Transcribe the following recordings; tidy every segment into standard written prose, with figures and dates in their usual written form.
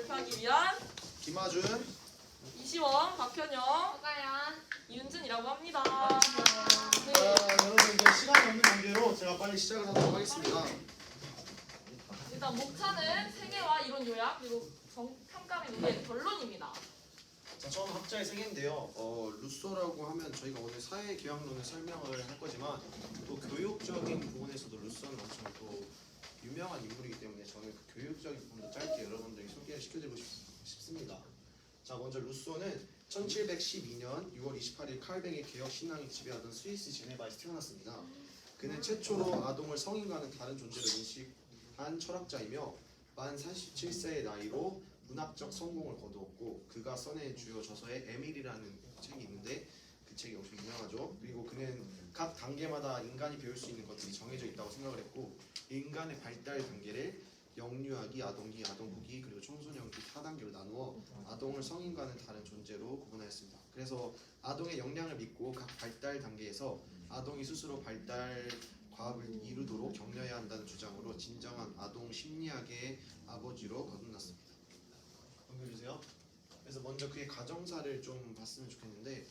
발표하기 위한 김하준. 이시원, 박현영, 허가연. 이윤진이라고 합니다. 네. 여러분 이제 시간이 없는 관계로 제가 빨리 시작을 하도록 하겠습니다. 일단 목차는 세계화 이론 요약 그리고 평가 및 논의 결론입니다. 자, 처음 학자의 세계인데요. 루소라고 하면 저희가 오늘 사회교양론을 설명을 할 거지만 또 교육적인 부분에서도 루소는 엄청 또 유명한 인물이기 때문에 저는 그 교육적인 부분도 짧게 여러분들에게 소개를 시켜드리고 싶습니다. 자, 먼저 루소는 1712년 6월 28일 칼뱅의 개혁 신앙이 지배하던 스위스 제네바에서 태어났습니다. 그는 최초로 아동을 성인과는 다른 존재로 인식한 철학자이며 만 47세의 나이로 문학적 성공을 거두었고 그가 써낸 주요 저서에 에밀이라는 책이 있는데 그 책이 엄청 유명하죠. 그리고 그는 각 단계마다 인간이 배울 수 있는 것들이 정해져 있다고 생각을 했고 인간의 발달 단계를 영유아기, 아동기, 아동부기 그리고 청소년기 4단계로 나누어 아동을 성인과는 다른 존재로 구분하였습니다. 그래서 아동의 역량을 믿고 각 발달 단계에서 아동이 스스로 발달 과업을 이루도록 격려해야 한다는 주장으로 진정한 아동 심리학의 아버지로 거듭났습니다. 넘겨주세요. 그래서 먼저 그의 가정사를 좀 봤으면 좋겠는데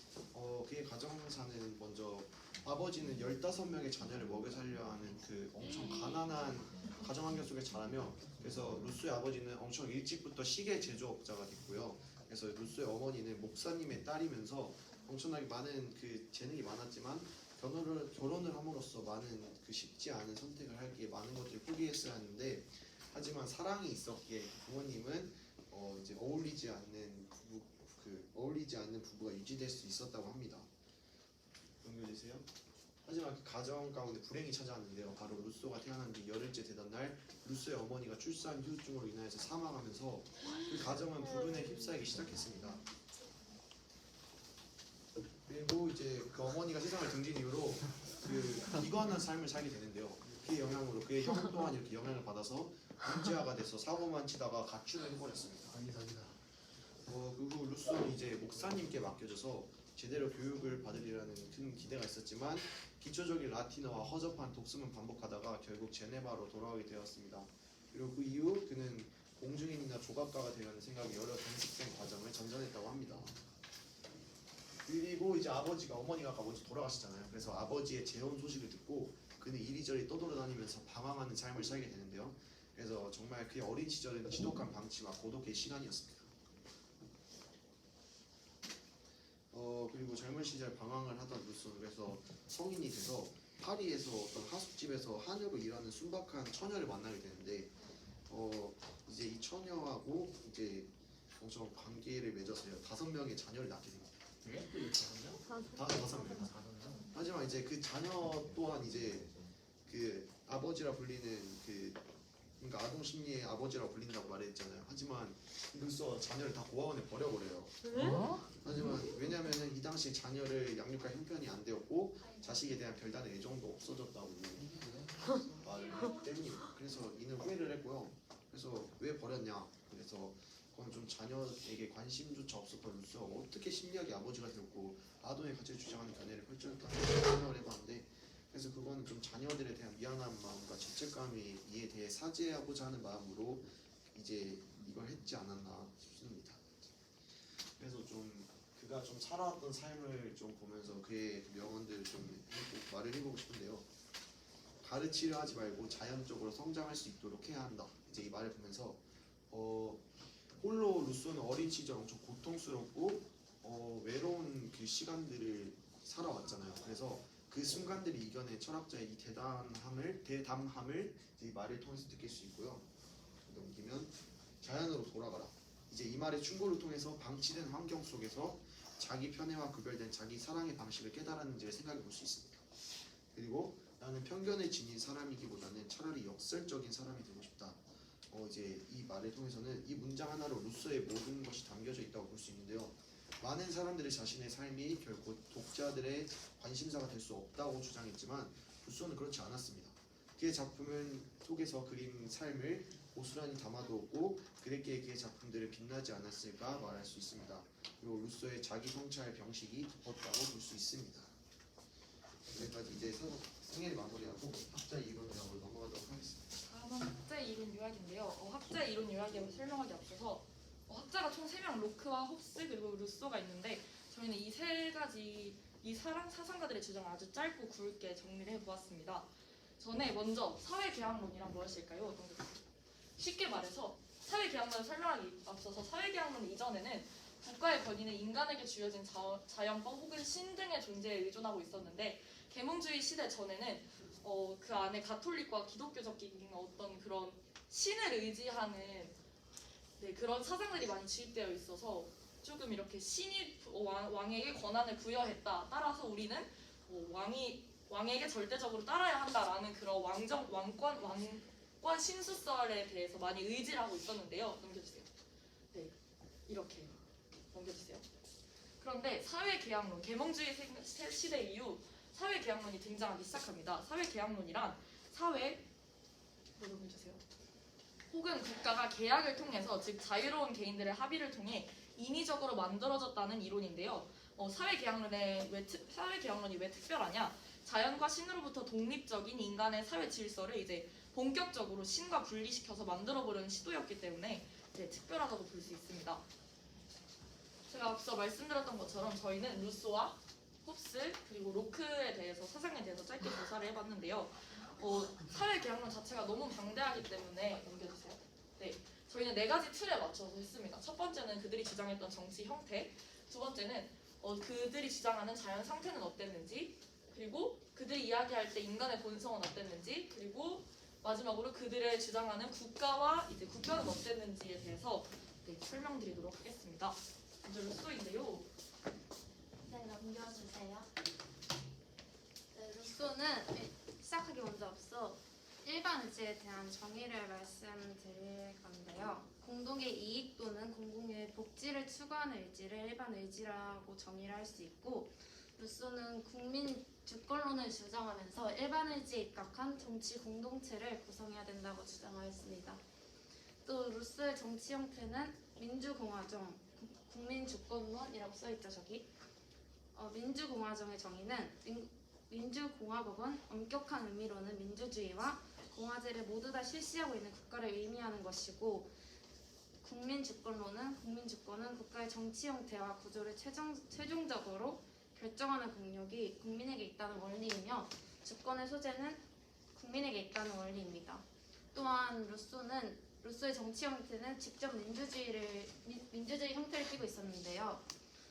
그의 가정사는 먼저 아버지는 15명의 자녀를 먹여 살려 하는 그 엄청 가난한 가정 환경 속에 자라며 그래서 루소의 아버지는 엄청 일찍부터 시계 제조업자가 됐고요. 그래서 루소의 어머니는 목사님의 딸이면서 엄청나게 많은 그 재능이 많았지만 결혼을 함으로써 많은 그 쉽지 않은 선택을 하기에 많은 것들을 포기했어야 하는데 하지만 사랑이 있었기에 부모님은 이제 어울리지 않는 부부가 유지될 수 있었다고 합니다. 연결되세요? 하지만 그 가정 가운데 불행이 찾아왔는데요. 바로 루소가 태어난 지 열흘째 되던 날 루소의 어머니가 출산 후유증으로 인하여서 사망하면서 그 가정은 불운에 휩싸이기 시작했습니다. 그리고 이제 그 어머니가 세상을 등진 이후로 그 비관한 삶을 살게 되는데요. 그 영향으로 그의 형 또한 이렇게 영향을 받아서 문제아가 돼서 사고만 치다가 가출을 해버렸습니다. 그 후 루소는 이제 목사님께 맡겨져서 제대로 교육을 받으리라는 큰 기대가 있었지만 기초적인 라틴어와 허접한 독습만 반복하다가 결국 제네바로 돌아오게 되었습니다. 그리고 그 이후 그는 공주님이나 조각가가 되려는 생각에 여러 연습생 과정을 전전했다고 합니다. 그리고 이제 어머니가 아까 먼저 돌아가시잖아요. 그래서 아버지의 재혼 소식을 듣고 그는 이리저리 떠돌아다니면서 방황하는 삶을 살게 되는데요. 그래서 정말 그의 어린 시절은 지독한 방치와 고독의 시간이었습니다. 그리고 젊은 시절 방황을 하던 루소는 그래서 성인이 돼서 파리에서 어떤 하숙집에서 한여로 일하는 순박한 처녀를 만나게 되는데 이제 이 처녀하고 이제 엄청 관계를 맺어서요. 5명의 자녀를 낳게 됩니다. 다섯 명. 하지만 이제 그 자녀 또한 이제 그 아버지라 불리는 그러니까 아동 심리의 아버지라고 불린다고 말했잖아요. 하지만 루소 자녀를 다 고아원에 버려버려요. 하지만 왜냐면은 이 당시 자녀를 양육할 형편이 안 되었고 자식에 대한 별다른 애정도 없어졌다고 말을 때문입니다. 그래서 이는 후회를 했고요. 그래서 왜 버렸냐? 그래서 그건 좀 자녀에게 관심조차 없었던 루소가 어떻게 심리학의 아버지가 되었고 아동의 가치를 주장하는 견해를 펼쳤다는 생각을 해봤는데 그래서 그거는 좀 자녀들에 대한 미안한 마음과 죄책감이 이에 대해 사죄하고자 하는 마음으로 이제 이걸 했지 않았나 싶습니다. 그래서 좀 그가 좀 살아왔던 삶을 좀 보면서 그의 명언들을 좀 말을 해보고 싶은데요. 가르치려 하지 말고 자연적으로 성장할 수 있도록 해야 한다. 이제 이 말을 보면서 홀로 루소는 어린 시절 엄청 고통스럽고 외로운 그 시간들을 살아왔잖아요. 그래서 그 순간들을 이겨낸 철학자의 이 대담함을 이 말을 통해서 느낄 수 있고요. 넘기면 자연으로 돌아가라. 이제 이 말의 충고를 통해서 방치된 환경 속에서 자기 편애와 구별된 자기 사랑의 방식을 깨달았는지를 생각해 볼 수 있습니다. 그리고 나는 편견을 지닌 사람이기보다는 차라리 역설적인 사람이 되고 싶다. 이제 이 말을 통해서는 이 문장 하나로 루소의 모든 것이 담겨져 있다고 볼 수 있는데요. 많은 사람들이 자신의 삶이 결코 독자들의 관심사가 될 수 없다고 주장했지만 루소는 그렇지 않았습니다. 그의 작품 속에서 그린 삶을 고스란히 담아두었고 그랬기에 그의 작품들을 빛나지 않았을까 말할 수 있습니다. 그리고 루소의 자기 성찰 병식이 깊었다고 볼 수 있습니다. 여기까지 이제 생애를 마무리하고 학자 이론으로 넘어가도록 하겠습니다. 다음은 학자의 이론 요약인데요. 학자의 이론 요약에 설명하기 앞서서 학자가 총 3명, 로크와 홉스 그리고 루소가 있는데 저희는 이 세 가지 이 사상가들의 주장을 아주 짧고 굵게 정리를 해보았습니다. 전에 먼저 사회계약론이란 무엇일까요? 쉽게 말해서 사회계약론을 설명하기 앞서서 사회계약론 이전에는 국가의 권위는 인간에게 주어진 자연법 혹은 신 등의 존재에 의존하고 있었는데 계몽주의 시대 전에는 그 안에 가톨릭과 기독교적인 어떤 그런 신을 의지하는 그런 사상들이 많이 주입되어 있어서 조금 이렇게 신이 왕에게 권한을 부여했다. 따라서 우리는 왕에게 절대적으로 따라야 한다라는 그런 왕권 신수설에 대해서 많이 의지를 하고 있었는데요. 넘겨주세요. 네, 이렇게 넘겨주세요. 그런데 사회계약론, 계몽주의 시대 이후 사회계약론이 등장하기 시작합니다. 사회계약론이란 넘겨주세요. 혹은 국가가 계약을 통해서 즉 자유로운 개인들의 합의를 통해 인위적으로 만들어졌다는 이론인데요. 사회계약론이 왜 특별하냐? 자연과 신으로부터 독립적인 인간의 사회 질서를 이제 본격적으로 신과 분리시켜서 만들어보려는 시도였기 때문에 특별하다고 볼 수 있습니다. 제가 앞서 말씀드렸던 것처럼 저희는 루소와 홉스 그리고 로크에 대해서 사상에 대해서 짧게 조사를 해봤는데요. 사회계약론 자체가 너무 방대하기 때문에 넘겨주세요. 네, 저희는 4가지 틀에 맞춰서 했습니다. 첫 번째는 그들이 주장했던 정치 형태, 두 번째는 그들이 주장하는 자연 상태는 어땠는지, 그리고 그들이 이야기할 때 인간의 본성은 어땠는지, 그리고 마지막으로 그들의 주장하는 국가는 어땠는지에 대해서 설명드리도록 하겠습니다. 먼저 루소인데요. 네, 넘겨주세요. 네, 루소는 시작하기 먼저 앞서 일반 의지에 대한 정의를 말씀드릴 건데요. 공동의 이익 또는 공공의 복지를 추구하는 의지를 일반 의지라고 정의를 할 수 있고, 루소는 국민 주권론을 주장하면서 일반 의지에 입각한 정치 공동체를 구성해야 된다고 주장하였습니다. 또 루소의 정치 형태는 민주공화정, 국민주권론이라고 써있죠, 저기. 민주공화정의 정의는 민주공화국은 엄격한 의미로는 민주주의와 공화제를 모두 다 실시하고 있는 국가를 의미하는 것이고, 국민주권은 국가의 정치 형태와 구조를 최종적으로 결정하는 권력이 국민에게 있다는 원리이며 주권의 소재는 국민에게 있다는 원리입니다. 또한 루소의 정치 형태는 직접 민주주의 형태를 띠고 있었는데요.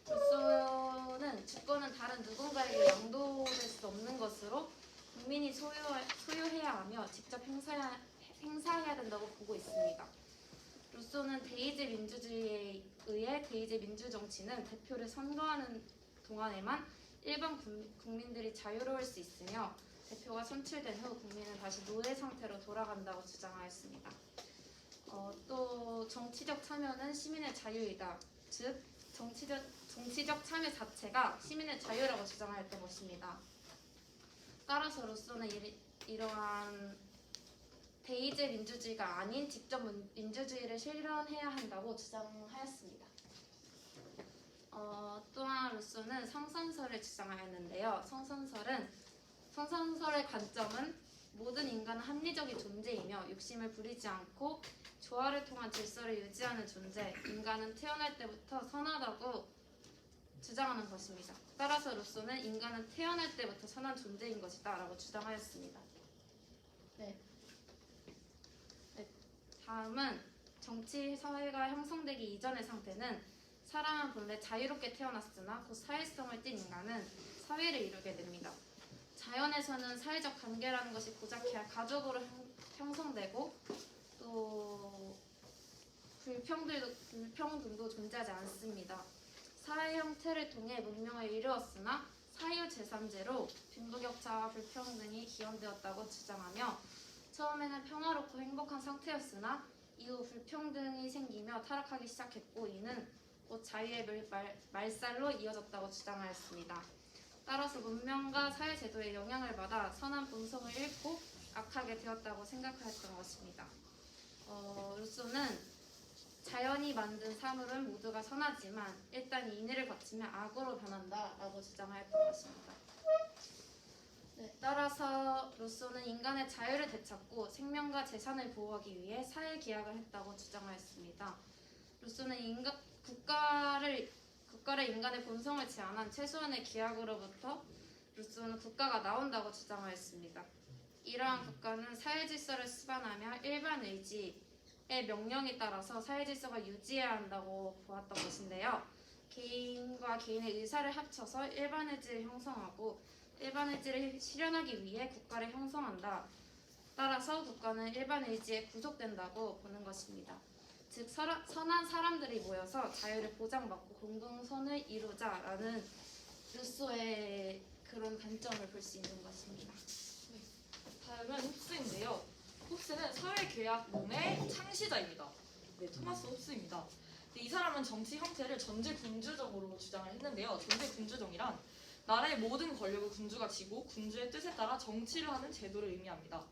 루소는 주권은 다른 누군가에게 양도될 수 없는 것으로 국민이 소유해야 하며 직접 행사해야 된다고 보고 있습니다. 루소는 대의제 민주주의에 의해 대의제 민주정치는 대표를 선거하는 동안에만 일반 국민들이 자유로울 수 있으며 대표가 선출된 후 국민은 다시 노예 상태로 돌아간다고 주장하였습니다. 또 정치적 참여는 시민의 자유이다. 즉 정치적 참여 자체가 시민의 자유라고 주장하였던 것입니다. 따라서 루소는 이러한 대의제 민주주의가 아닌 직접 민주주의를 실현해야 한다고 주장하였습니다. 또한 루소는 성선설을 주장하였는데요. 성선설의 관점은 모든 인간은 합리적인 존재이며 욕심을 부리지 않고 조화를 통한 질서를 유지하는 존재, 인간은 태어날 때부터 선하다고 주장하는 것입니다. 따라서 루소는 인간은 태어날 때부터 선한 존재인 것이다 라고 주장하였습니다. 다음은 정치 사회가 형성되기 이전의 상태는 사람은 본래 자유롭게 태어났으나 곧 사회성을 띤 인간은 사회를 이루게 됩니다. 자연에서는 사회적 관계라는 것이 고작해야 가족으로 형성되고 또 불평등도 존재하지 않습니다. 사회 형태를 통해 문명을 이루었으나 사유재산제로 빈부격차와 불평등이 기원되었다고 주장하며 처음에는 평화롭고 행복한 상태였으나 이후 불평등이 생기며 타락하기 시작했고 이는 곧 자유의 말살로 이어졌다고 주장하였습니다. 따라서 문명과 사회제도의 영향을 받아 선한 본성을 잃고 악하게 되었다고 생각하였던 것입니다. 루소는 자연이 만든 사물은 모두가 선하지만 일단 인위를 거치면 악으로 변한다라고 주장하였던 것입니다. 따라서 루소는 인간의 자유를 되찾고 생명과 재산을 보호하기 위해 사회계약을 했다고 주장하였습니다. 루소는 국가를 인간의 본성을 제한한 최소한의 계약으로부터 루소는 국가가 나온다고 주장하였습니다. 이러한 국가는 사회 질서를 수반하며 일반 의지의 명령에 따라서 사회 질서가 유지해야 한다고 보았던 것인데요. 개인과 개인의 의사를 합쳐서 일반 의지를 형성하고 일반 의지를 실현하기 위해 국가를 형성한다. 따라서 국가는 일반 의지에 구속된다고 보는 것입니다. 즉 선한 사람들이 모여서 자유를 보장받고 공동선을 이루자라는 루소의 그런 관점을 볼 수 있는 것입니다. 다음은 홉스인데요. 홉스는 사회계약론의 창시자입니다. 네, 토마스 홉스입니다. 이 사람은 정치 형태를 전제군주정으로 주장을 했는데요. 전제군주정이란 나라의 모든 권력을 군주가 쥐고 군주의 뜻에 따라 정치를 하는 제도를 의미합니다.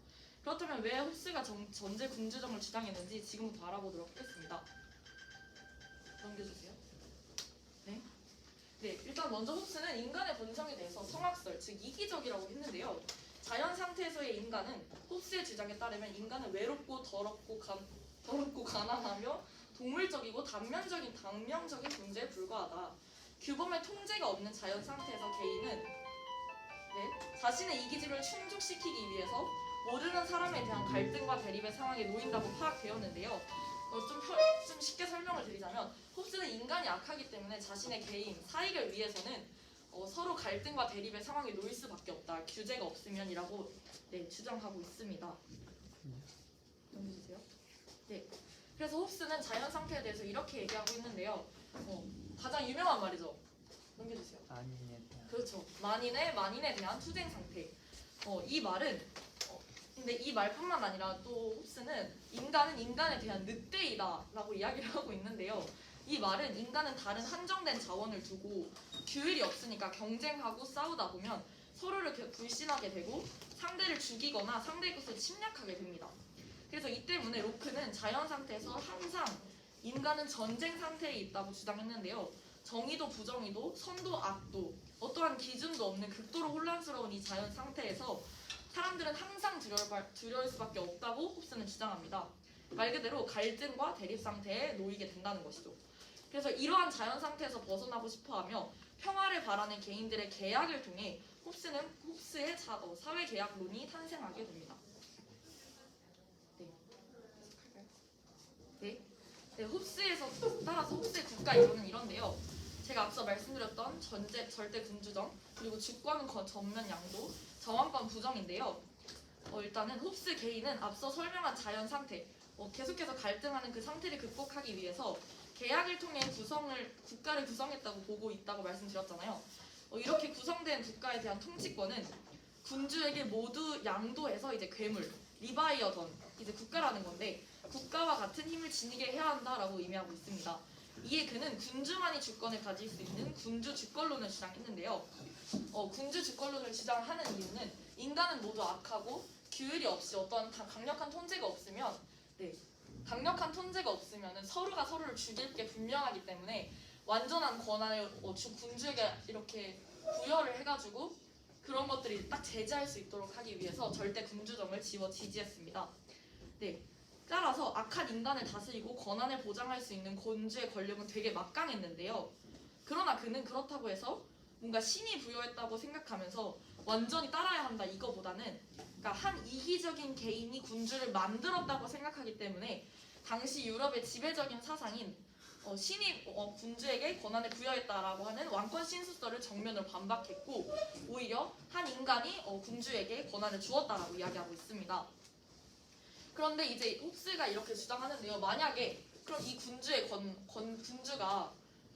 그렇다면 왜 홉스가 전제군주정을 주장했는지 지금부터 알아보도록 하겠습니다. 넘겨주세요. 네. 네, 일단 먼저 홉스는 인간의 본성에 대해서 성악설, 즉 이기적이라고 했는데요. 자연 상태에서의 인간은 홉스의 주장에 따르면 인간은 외롭고 더럽고 가난하며 동물적이고 단면적인 당명적인 존재에 불과하다. 규범의 통제가 없는 자연 상태에서 개인은 자신의 이기심을 충족시키기 위해서 모르는 사람에 대한 갈등과 대립의 상황에 놓인다고 파악되었는데요. 좀 쉽게 설명을 드리자면 홉스는 인간이 악하기 때문에 자신의 개인, 사익을 위해서는 서로 갈등과 대립의 상황에 놓일 수밖에 없다. 규제가 없으면이라고 주장하고 있습니다. 넘겨주세요. 네. 그래서 홉스는 자연 상태에 대해서 이렇게 얘기하고 있는데요. 가장 유명한 말이죠. 넘겨주세요. 만인에 대한 그렇죠. 만인에 대한 투쟁 상태. 이 말은 근데 이 말뿐만 아니라 또 홉스는 인간은 인간에 대한 늑대이다라고 이야기를 하고 있는데요. 이 말은 인간은 다른 한정된 자원을 두고 규율이 없으니까 경쟁하고 싸우다 보면 서로를 불신하게 되고 상대를 죽이거나 상대의 것을 침략하게 됩니다. 그래서 이 때문에 로크는 자연 상태에서 항상 인간은 전쟁 상태에 있다고 주장했는데요. 정의도 부정의도 선도 악도 어떠한 기준도 없는 극도로 혼란스러운 이 자연 상태에서 사람들은 항상 두려울 수밖에 없다고 홉스는 주장합니다. 말 그대로 갈등과 대립 상태에 놓이게 된다는 것이죠. 그래서 이러한 자연 상태에서 벗어나고 싶어하며 평화를 바라는 개인들의 계약을 통해 홉스의 사회계약론이 탄생하게 됩니다. 따라서 홉스의 국가 이론은 이런데요. 제가 앞서 말씀드렸던 절대 군주정, 그리고 주권 전면 양도, 저항권 부정인데요. 일단은 홉스 개인은 앞서 설명한 자연 상태, 계속해서 갈등하는 그 상태를 극복하기 위해서 계약을 통해 국가를 구성했다고 보고 있다고 말씀드렸잖아요. 이렇게 구성된 국가에 대한 통치권은 군주에게 모두 양도해서 이제 괴물, 리바이어던, 이제 국가라는 건데 국가와 같은 힘을 지니게 해야 한다라고 의미하고 있습니다. 이에 그는 군주만이 주권을 가질 수 있는 군주 주권론을 주장했는데요. 군주 주권론을 주장하는 이유는 인간은 모두 악하고 규율이 없이 어떤 강력한 통제가 없으면 강력한 통제가 없으면 서로가 서로를 죽일 게 분명하기 때문에 완전한 권한을 군주에게 이렇게 부여를 해가지고 그런 것들이 딱 제재할 수 있도록 하기 위해서 절대 군주정을 지지했습니다. 따라서 악한 인간을 다스리고 권한을 보장할 수 있는 군주의 권력은 되게 막강했는데요. 그러나 그는 그렇다고 해서 뭔가 신이 부여했다고 생각하면서 완전히 따라야 한다 이거보다는 그러니까 한 이기적인 개인이 군주를 만들었다고 생각하기 때문에 당시 유럽의 지배적인 사상인 신이 군주에게 권한을 부여했다라고 하는 왕권 신수설을 정면으로 반박했고 오히려 한 인간이 군주에게 권한을 주었다라고 이야기하고 있습니다. 그런데 이제 홉스가 이렇게 주장하는데요. 만약에 그럼 이 군주의 군주가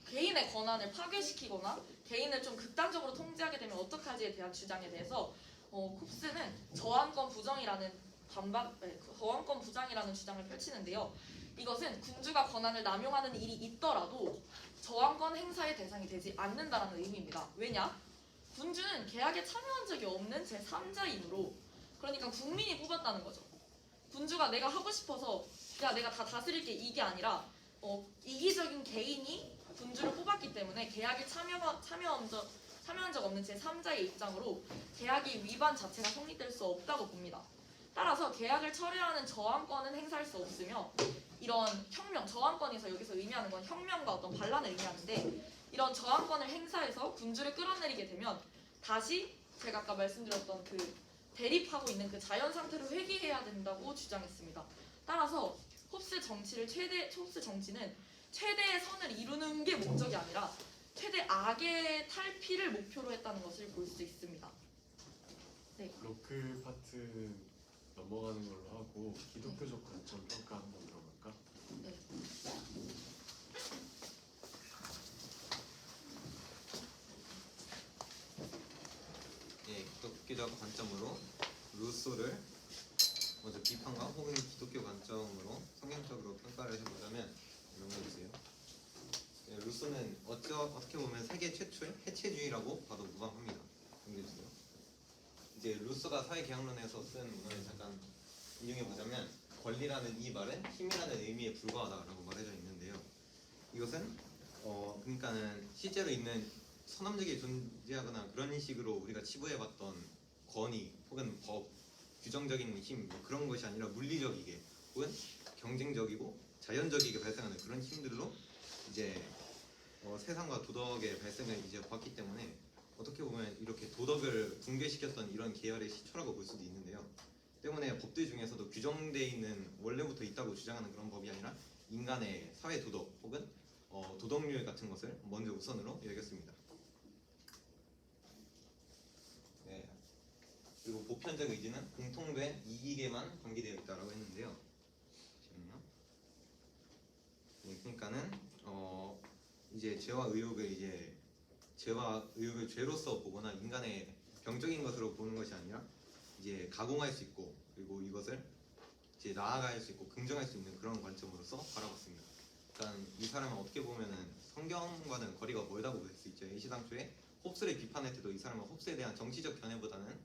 개인의 권한을 파괴시키거나 개인을 좀 극단적으로 통제하게 되면 어떡하지에 대한 주장에 대해서 홉스는 저항권 부정이라는 주장을 펼치는데요. 이것은 군주가 권한을 남용하는 일이 있더라도 저항권 행사의 대상이 되지 않는다라는 의미입니다. 왜냐? 군주는 계약에 참여한 적이 없는 제3자이므로 그러니까 국민이 뽑았다는 거죠. 군주가 내가 하고 싶어서 야 내가 다 다스릴게 이게 아니라 이기적인 개인이 군주를 뽑았기 때문에 계약에 참여한 적 없는 제3자의 입장으로 계약의 위반 자체가 성립될 수 없다고 봅니다. 따라서 계약을 철회하는 저항권은 행사할 수 없으며 이런 혁명, 저항권에서 여기서 의미하는 건 혁명과 어떤 반란을 의미하는데 이런 저항권을 행사해서 군주를 끌어내리게 되면 다시 제가 아까 말씀드렸던 그 대립하고 있는 그 자연 상태로 회귀해야 된다고 주장했습니다. 따라서 홉스 정치는 최대의 선을 이루는 게 목적이 아니라 최대 악의 탈피를 목표로 했다는 것을 볼 수 있습니다. 로크 파트 넘어가는 걸로 하고 기독교적 관점 평가 한번 들어볼까? 네. 예, 기독교적 관점으로 루소를 먼저 비판과 혹은 기독교 관점으로 성경적으로 평가를 해보자면 이런 거 있어요. 예, 루소는 어떻게 보면 세계 최초의 해체주의라고 봐도 무방합니다. 넘겨주세요. 이제 루소가 사회개혁론에서 쓴 문헌을 잠깐 인용해보자면 권리라는 이 말은 힘이라는 의미에 불과하다라고 말해져 있는데요. 이것은 그러니까는 실제로 있는 선함적이 존재하거나 그런 식으로 우리가 치부해봤던 권위 혹은 법, 규정적인 힘 그런 것이 아니라 물리적이게 혹은 경쟁적이고 자연적이게 발생하는 그런 힘들로 이제 세상과 도덕의 발생을 이제 봤기 때문에 어떻게 보면 이렇게 도덕을 붕괴시켰던 이런 계열의 시초라고 볼 수도 있는데요. 때문에 법들 중에서도 규정되어 있는 원래부터 있다고 주장하는 그런 법이 아니라 인간의 사회 도덕 혹은 도덕률 같은 것을 먼저 우선으로 여겼습니다. 네. 그리고 보편적 의지는 공통된 이익에만 관계되어 있다라고 했는데요. 잠시만요. 네, 그러니까는 이제 죄와 의욕을 죄로서 보거나 인간의 병적인 것으로 보는 것이 아니라 이제 가공할 수 있고 그리고 이것을 이제 나아갈 수 있고 긍정할 수 있는 그런 관점으로서 바라봤습니다. 그러니까 이 사람은 어떻게 보면은 성경과는 거리가 멀다고 볼 수 있죠. 시당초에 홉스를 비판할 때도 이 사람은 홉스에 대한 정치적 견해보다는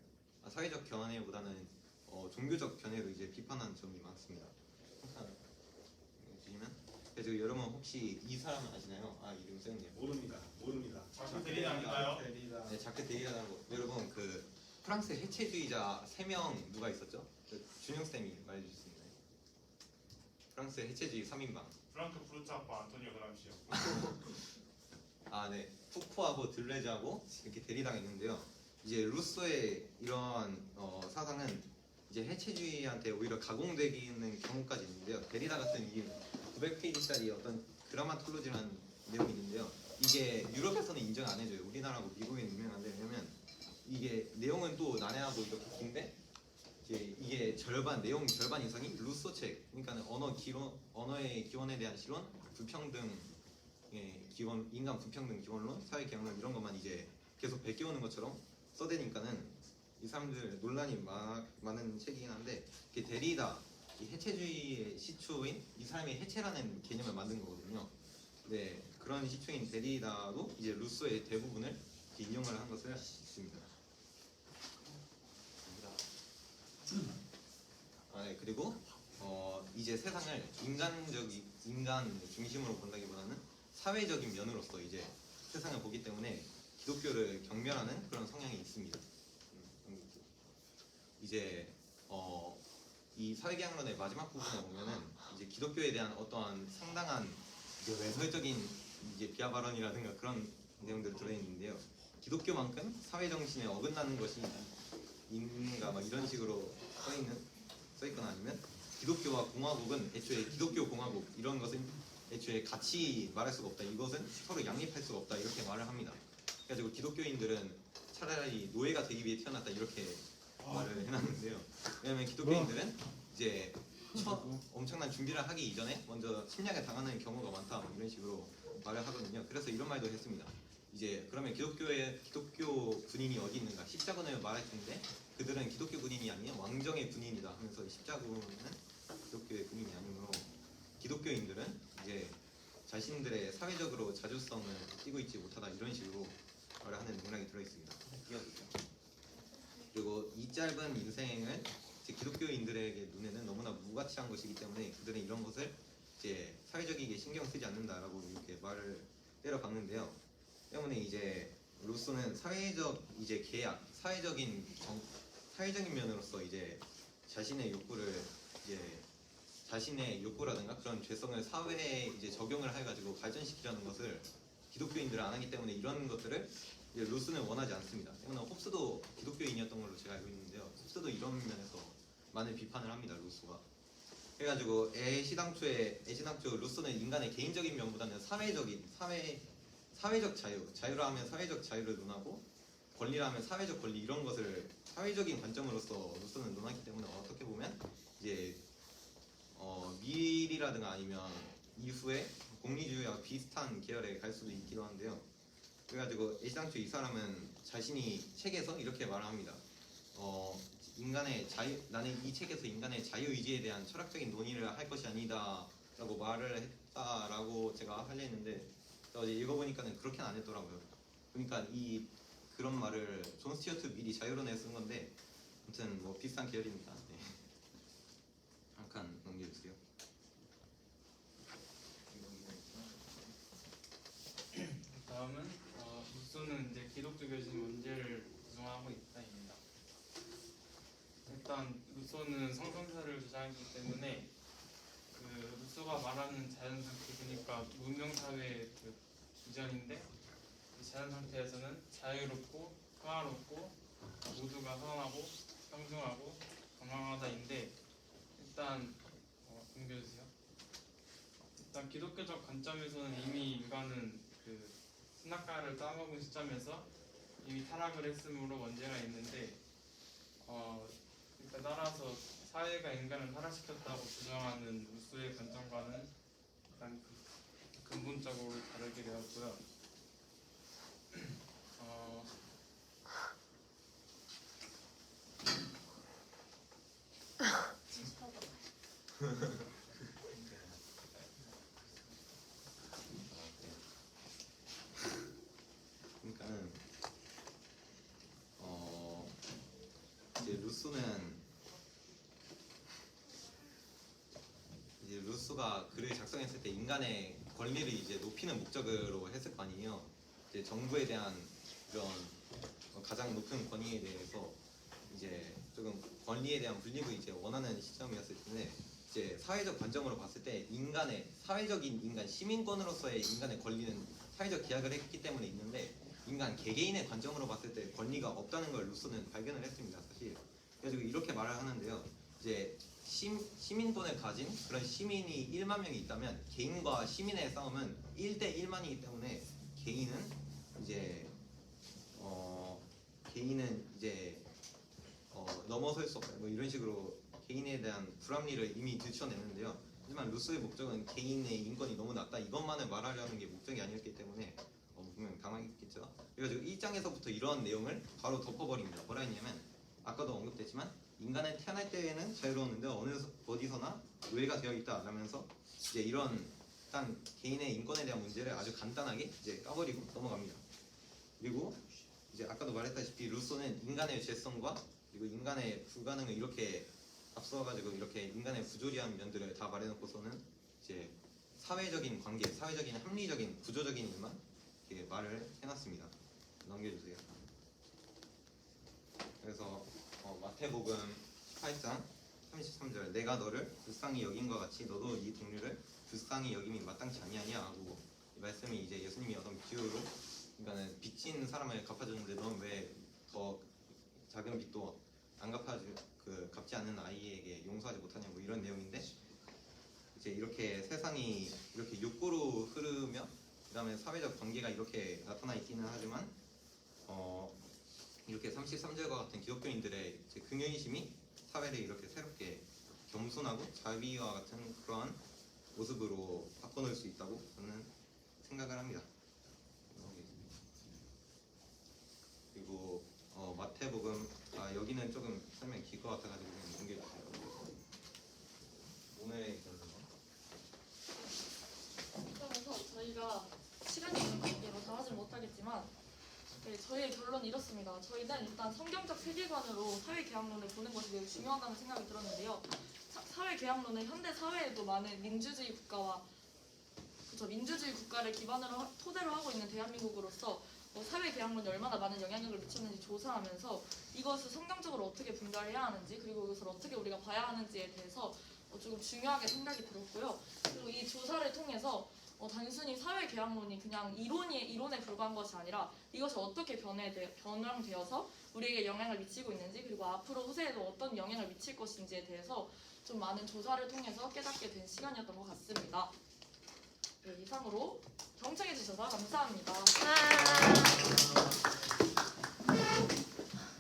사회적 견해보다는 종교적 견해로 이제 비판하는 점이 많습니다. 주시면 그래서 여러분 혹시 이 사람은 아시나요? 이름 써있네요. 모릅니다. 자크 대리 아닌가요? 네, 자크 데리다라는 거. 여러분 그 프랑스 해체주의자 3명 누가 있었죠? 준영 쌤이 말해주실 수 있나요? 프랑스 해체주의 3인방. 프랑크푸르트 아빠 안토니오 그람시요. 네. 푸코하고 들레즈하고 이렇게 대리당이 있는데요. 이제 루소의 이런 사상은 이제 해체주의한테 오히려 가공되기는 경우까지 있는데요. 데리다 같은 이 900페이지짜리 어떤 드라마톨로지라는 내용이 있는데요. 이게 유럽에서는 인정 안 해줘요. 우리나라하고 미국엔 유명한데 왜냐면 이게 내용은 또 난해하고 이렇게 긴데 이게 내용 절반 이상이 루소 책, 그러니까 언어의 기원에 대한 실론, 불평등의 기원, 인간 불평등 기원론, 사회개혁론 이런 것만 이제 계속 베껴오는 것처럼 써대니까는 이 사람들 논란이 많은 책이긴 한데 데리다 이 해체주의의 시초인 이 사람이 해체라는 개념을 만든 거거든요. 네, 그런 시초인 데리다도 이제 루소의 대부분을 인용을 한 것을 알 수 있습니다. 네, 그리고 이제 세상을 인간 중심으로 본다기보다는 사회적인 면으로서 이제 세상을 보기 때문에 기독교를 경멸하는 그런 성향이 있습니다. 이제 이 사회개혁론의 마지막 부분에 보면은 이제 기독교에 대한 어떠한 상당한 이제 외설적인 이제 비하 발언이라든가 그런 내용들이 들어있는데요. 기독교만큼 사회 정신에 어긋나는 것이 있는가 막 이런 식으로 써있거나 아니면 기독교와 공화국은 애초에 기독교 공화국 이런 것은 애초에 같이 말할 수가 없다. 이것은 서로 양립할 수가 없다. 이렇게 말을 합니다. 그래가지고 기독교인들은 차라리 노예가 되기 위해 태어났다 이렇게 말을 해놨는데요. 왜냐면 기독교인들은 이제 엄청난 준비를 하기 이전에 먼저 침략에 당하는 경우가 많다 뭐 이런 식으로 말을 하거든요. 그래서 이런 말도 했습니다. 이제 그러면 기독교 군인이 어디 있는가? 십자군을 말할 텐데 그들은 기독교 군인이 아닌 왕정의 군인이다 하면서 십자군은 기독교의 군인이 아니므로 기독교인들은 이제 자신들의 사회적으로 자주성을 띠고 있지 못하다 이런 식으로 말을 하는 맥락이 들어있습니다. 그리고 이 짧은 인생을 기독교인들에게 눈에는 너무나 무가치한 것이기 때문에 그들은 이런 것을 이제 사회적이게 신경 쓰지 않는다라고 이렇게 말을 때려박는데요. 때문에 이제 루소는 사회적 이제 계약, 사회적인 면으로서 이제 자신의 욕구를 이제 자신의 욕구라든가 그런 죄성을 사회에 이제 적용을 해가지고 발전시키려는 것을 기독교인들은 안 하기 때문에 이런 것들을 이제 루스는 원하지 않습니다. 때문에 홉스도 기독교인이었던 걸로 제가 알고 있는데요. 홉스도 이런 면에서 많은 비판을 합니다. 루소가. 그래가지고 애시당초 루소는 인간의 개인적인 면보다는 사회적 자유라 하면 사회적 자유를 논하고 권리라 하면 사회적 권리 이런 것을 사회적인 관점으로서 루소는 논하기 때문에 어떻게 보면 이제 미일이라든가 아니면 이후에 공리주의와 비슷한 계열에 갈 수도 있기도 한데요. 그래가지고 애시당초 이 사람은 자신이 책에서 이렇게 말을 합니다. 나는 이 책에서 인간의 자유의지에 대한 철학적인 논의를 할 것이 아니다라고 말을 했다라고 제가 하려 했는데 어제 읽어보니까는 그렇게는 안 했더라고요. 그러니까 그런 말을 존 스튜어트 밀이 자유론에 쓴 건데 아무튼 뭐 비슷한 계열이니까 네. 한 칸 넘겨주세요. 다음은 루소는 이제 기독교적인 문제를 부정하고 있다입니다. 일단 루소는 성선설을 주장하기 때문에 그 루소가 말하는 자연 상태 그러니까 문명 사회의 그 비전인데 이 자연 상태에서는 자유롭고 평화롭고 모두가 선하고 평등하고 건강하다인데 일단 넘겨주세요. 일단 기독교적 관점에서는 이미 인간은 그 신학가를 따먹은 시점에서 이미 타락을 했으므로 문제가 있는데 일단 따라서 사회가 인간을 타락시켰다고 주장하는 루소의 관점과는 일단 근본적으로 다르게 되었고요. 그러니까는 이제 루소가 글을 작성했을 때 인간의 권리를 이제 높이는 목적으로 했을 거 아니에요. 이제 정부에 대한 그런 가장 높은 권위에 대해서 이제 조금 권리에 대한 분립을 이제 원하는 시점이었을 텐데 이제 사회적 관점으로 봤을 때 사회적인 인간 시민권으로서의 인간의 권리는 사회적 계약을 했기 때문에 있는데 인간 개개인의 관점으로 봤을 때 권리가 없다는 걸 루소는 발견을 했습니다. 사실 그래가지고 이렇게 말을 하는데요. 이제 시민권을 가진 그런 시민이 1만 명이 있다면 개인과 시민의 싸움은 1대 1만이기 때문에 개인은 이제 넘어설 수 없다 뭐 이런 식으로 개인에 대한 불합리를 이미 들춰냈는데요. 하지만 루소의 목적은 개인의 인권이 너무 낮다 이것만을 말하려는 게 목적이 아니었기 때문에 분명 당황했겠죠. 그래가지고 1장에서부터 이런 내용을 바로 덮어버립니다. 뭐라 했냐면 아까도 언급됐지만 인간은 태어날 때에는 자유로웠는데 어디서나 노예가 되어 있다라면서 이제 이런 일단 개인의 인권에 대한 문제를 아주 간단하게 이제 까버리고 넘어갑니다. 그리고 이제 아까도 말했다시피 루소는 인간의 죄성과 그리고 인간의 불가능을 이렇게 앞서가지고 이렇게 인간의 부조리한 면들을 다 말해놓고서는 이제 사회적인 관계, 사회적인 합리적인 구조적인 일만 이렇게 말을 해놨습니다. 넘겨주세요. 그래서 마태복음 18장 33절 내가 너를 불쌍히 여김과 같이 너도 네 동료를 불쌍히 여김이 마땅치 아니하냐 하고 이 말씀이 이제 예수님이 어떤 비유로 그러니까는 빚진 사람을 갚아주는데 넌 왜 더 작은 빚도 안 갚지 않는 아이에게 용서하지 못하냐 뭐 이런 내용인데 이제 이렇게 세상이 이렇게 욕구로 흐르며 그다음에 사회적 관계가 이렇게 나타나 있기는 하지만 이렇게 33절과 같은 기독교인들의 이제 긍휼심이 사회를 이렇게 새롭게 겸손하고 자비와 같은 그러한 모습으로 바꿔놓을 수 있다고 저는 생각을 합니다. 그리고 마태복음 여기는 조금 설명이 길 것 같아가지고 그냥 넘겨주세요. 오늘의 결론. 그래서 저희가 시간이 있는 관계로 다 하진 못하겠지만 네, 저희의 결론은 이렇습니다. 저희는 일단 성경적 세계관으로 사회계약론을 보는 것이 매우 중요하다는 생각이 들었는데요. 사회계약론은 현대 사회에도 많은 민주주의 국가를 토대로 하고 있는 대한민국으로서 사회계약론이 얼마나 많은 영향력을 미쳤는지 조사하면서 이것을 성경적으로 어떻게 분별해야 하는지 그리고 이것을 어떻게 우리가 봐야 하는지에 대해서 조금 중요하게 생각이 들었고요. 그리고 이 조사를 통해서 단순히 사회계약론이 그냥 이론에 불과한 것이 아니라 이것이 어떻게 변형되어서 우리에게 영향을 미치고 있는지 그리고 앞으로 후세에도 어떤 영향을 미칠 것인지에 대해서 좀 많은 조사를 통해서 깨닫게 된 시간이었던 것 같습니다. 네, 이상으로 경청해 주셔서 감사합니다. 와.